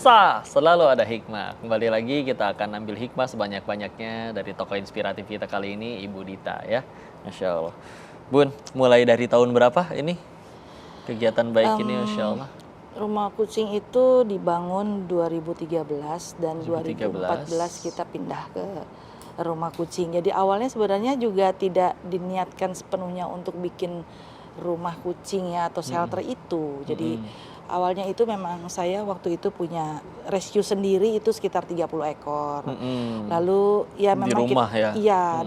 Pemirsa, selalu ada hikmah. Kembali lagi kita akan ambil hikmah sebanyak-banyaknya dari tokoh inspiratif kita kali ini, Ibu Dita ya. Masya Allah. Bun, mulai dari tahun berapa ini kegiatan baik ini, Masya Allah? Rumah kucing itu dibangun 2013 dan 2013. 2014 kita pindah ke rumah kucing. Jadi awalnya sebenarnya juga tidak diniatkan sepenuhnya untuk bikin rumah kucing ya atau shelter itu. Jadi awalnya itu memang saya waktu itu punya rescue sendiri itu sekitar 30 ekor. Lalu ya Di memang rumah ya? iya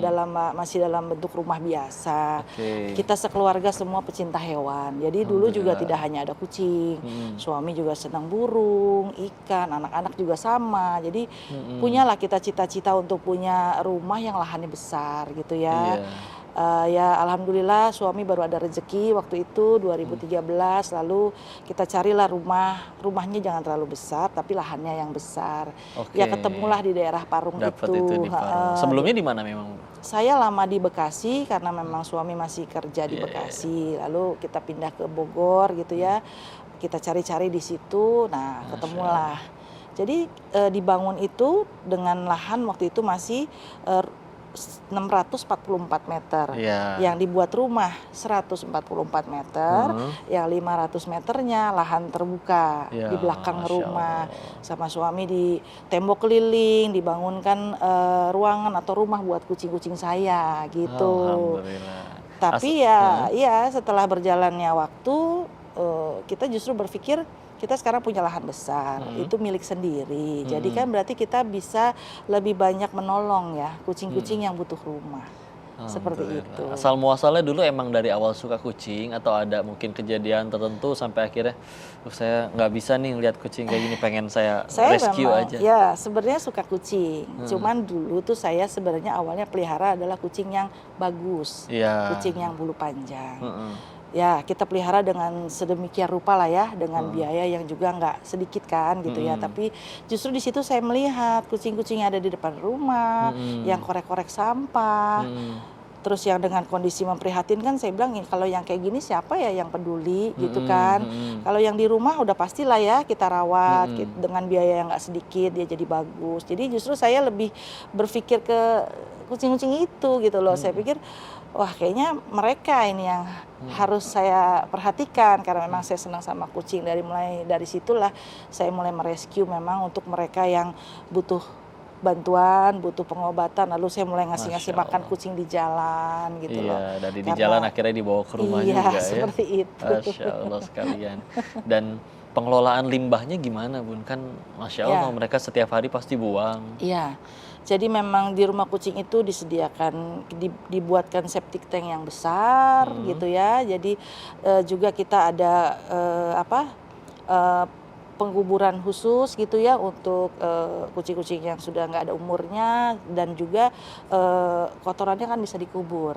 masih dalam bentuk rumah biasa. Oke. Kita sekeluarga semua pecinta hewan. Jadi dulu juga Alhamdulillah. tidak hanya ada kucing. Suami juga senang burung, ikan, anak-anak juga sama. Jadi punyalah kita cita-cita untuk punya rumah yang lahannya besar gitu ya. Iya. Ya alhamdulillah suami baru ada rezeki waktu itu 2013, lalu kita carilah rumahnya jangan terlalu besar tapi lahannya yang besar. Oke. Ya ketemulah di daerah Parung Dapat itu. itu di Parung. Sebelumnya di mana memang? Saya lama di Bekasi karena memang suami masih kerja di Iya, Bekasi. Lalu kita pindah ke Bogor gitu ya. Kita cari-cari di situ. Nah, ketemulah. Jadi dibangun itu dengan lahan waktu itu masih 644 meter. Iya. Yang dibuat rumah 144 meter, yang 500 meternya lahan terbuka Ya, di belakang Masya rumah. Allah. Sama suami di tembok keliling, dibangunkan ruangan atau rumah buat kucing-kucing saya gitu. Alhamdulillah. Tapi ya setelah berjalannya waktu kita justru berpikir kita sekarang punya lahan besar, itu milik sendiri. Jadi kan berarti kita bisa lebih banyak menolong ya kucing-kucing yang butuh rumah. Seperti itu. Asal muasalnya dulu emang dari awal suka kucing atau ada mungkin kejadian tertentu sampai akhirnya saya nggak bisa nih lihat kucing kayak gini, pengen saya rescue memang, aja. ya sebenarnya suka kucing. Cuman dulu tuh saya sebenarnya awalnya pelihara adalah kucing yang bagus, Iya. kucing yang bulu panjang. Ya kita pelihara dengan sedemikian rupa lah ya, dengan biaya yang juga nggak sedikit kan gitu ya. Tapi justru di situ saya melihat kucing-kucing yang ada di depan rumah, yang korek-korek sampah. Terus yang dengan kondisi memprihatinkan, saya bilang kalau yang kayak gini siapa ya yang peduli gitu kan. Kalau yang di rumah udah pastilah ya kita rawat dengan biaya yang nggak sedikit, dia jadi bagus. Jadi justru saya lebih berpikir ke kucing-kucing itu gitu loh. Saya pikir wah kayaknya mereka ini yang harus saya perhatikan karena memang saya senang sama kucing. Mulai dari situlah saya mulai merescue memang untuk mereka yang butuh bantuan, butuh pengobatan. Lalu saya mulai ngasih makan kucing di jalan gitu loh. Iya, dari di jalan akhirnya dibawa ke rumah juga ya. Seperti itu. Masya Allah sekalian. Dan pengelolaan limbahnya gimana Bun? Kan Masya Allah mereka setiap hari pasti buang. Iya. Jadi memang di rumah kucing itu disediakan, dibuatkan septic tank yang besar gitu ya. Jadi juga kita ada pengkuburan khusus gitu ya untuk kucing-kucing yang sudah nggak ada umurnya, dan juga kotorannya kan bisa dikubur.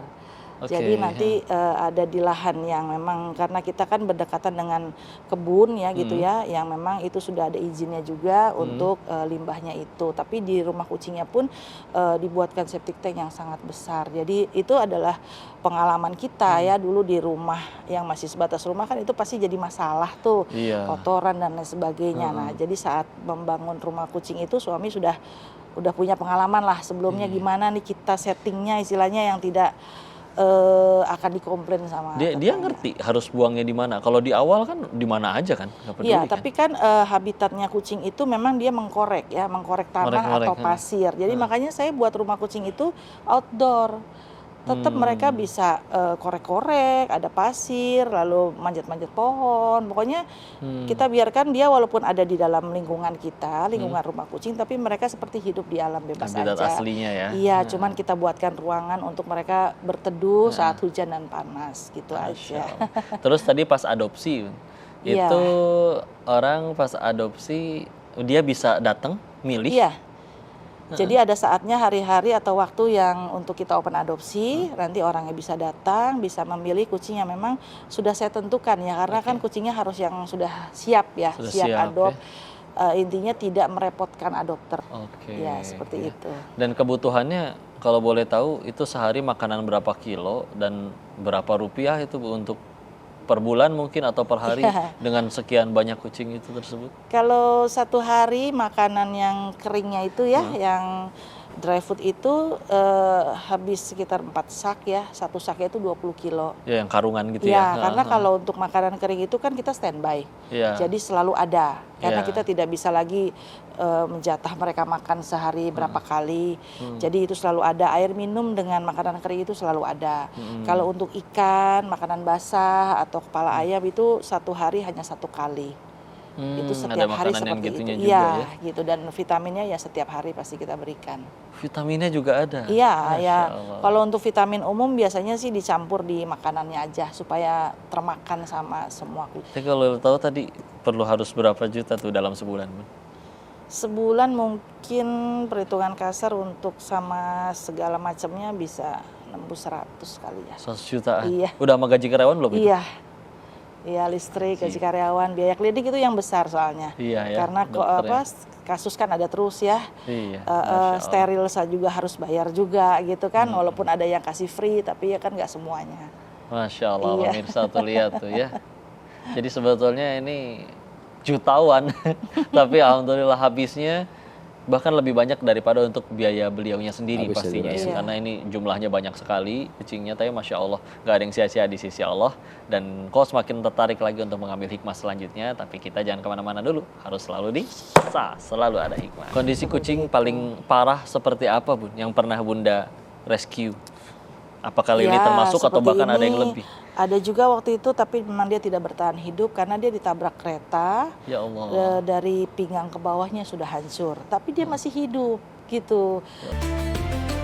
Jadi nanti ada di lahan yang memang karena kita kan berdekatan dengan kebun ya gitu ya, yang memang itu sudah ada izinnya juga untuk limbahnya itu. Tapi di rumah kucingnya pun dibuatkan septic tank yang sangat besar. Jadi itu adalah pengalaman kita ya dulu di rumah yang masih sebatas rumah kan itu pasti jadi masalah tuh, kotoran dan lain sebagainya. Nah jadi saat membangun rumah kucing itu suami sudah punya pengalaman lah sebelumnya gimana nih kita settingnya istilahnya yang tidak akan dikomplain sama dia ngerti harus buangnya di mana. Kalau di awal kan di mana aja kan, nggak peduli. Iya, tapi kan habitatnya kucing itu memang dia mengkorek tanah atau pasir. Jadi makanya saya buat rumah kucing itu outdoor. Tetap mereka bisa korek-korek, ada pasir, lalu manjat-manjat pohon. Pokoknya kita biarkan dia walaupun ada di dalam lingkungan kita, lingkungan rumah kucing, tapi mereka seperti hidup di alam bebas habitat aja. aslinya ya. Iya, cuman kita buatkan ruangan untuk mereka berteduh saat hujan dan panas, gitu aja. Terus tadi pas adopsi, itu orang pas adopsi dia bisa datang milih? Iya. Jadi ada saatnya hari-hari atau waktu yang untuk kita open adopsi, nanti orangnya bisa datang, bisa memilih kucing yang memang sudah saya tentukan ya, karena kan kucingnya harus yang sudah siap ya, siap adopt. Intinya tidak merepotkan adopter. Ya seperti itu. Dan kebutuhannya kalau boleh tahu itu sehari makanan berapa kilo dan berapa rupiah itu Bu untuk per bulan mungkin atau per hari Iya. dengan sekian banyak kucing itu tersebut? Kalau satu hari makanan yang keringnya itu ya, yang dry food itu habis sekitar 4 sak ya, satu saknya itu 20 kilo. Ya yang karungan gitu Ya, ya? karena kalau untuk makanan kering itu kan kita standby, Iya. jadi selalu ada. Karena Iya. kita tidak bisa lagi menjatah mereka makan sehari berapa kali. Jadi itu selalu ada, air minum dengan makanan kering itu selalu ada. Kalau untuk ikan, makanan basah atau kepala ayam itu satu hari hanya satu kali. Itu ada setiap hari makanan yang seperti gitunya itu. juga Iya, ya? gitu. Dan vitaminnya ya setiap hari pasti kita berikan. Vitaminnya juga ada? Iya, Masya ya. Allah. Kalau untuk vitamin umum biasanya sih dicampur di makanannya aja supaya termakan sama semua kucing. Tapi kalau tahu tadi perlu harus berapa juta tuh dalam sebulan, Bun? Sebulan mungkin perhitungan kasar untuk sama segala macamnya bisa nembus 100 kali ya. 100 jutaan? Iya. Udah sama gaji karyawan belum itu? Iya. Iya, listrik, gaji karyawan, biaya klinik itu yang besar soalnya. Iya ya, Karena kok kasus kan ada terus ya. Iya, Masya Allah. Steril juga harus bayar juga gitu kan. Walaupun ada yang kasih free tapi ya kan nggak semuanya. Masya Allah, Iya. pemirsa tuh lihat tuh ya. Jadi sebetulnya ini jutawan, tapi alhamdulillah habisnya bahkan lebih banyak daripada untuk biaya beliaunya sendiri Habis pastinya itu, ya. iya. Karena ini jumlahnya banyak sekali kucingnya, tapi Masya Allah nggak ada yang sia-sia di sisi Allah. Dan kau semakin tertarik lagi untuk mengambil hikmah selanjutnya, tapi kita jangan kemana-mana dulu, harus selalu di selalu ada hikmah. Kondisi kucing paling parah seperti apa, Bun, yang pernah Bunda rescue? Apakah Lili Ya, termasuk atau seperti bahkan ada yang ini. lebih? Ada juga waktu itu tapi memang dia tidak bertahan hidup karena dia ditabrak kereta. Ya Allah. Dari pinggang ke bawahnya sudah hancur, tapi dia masih hidup gitu.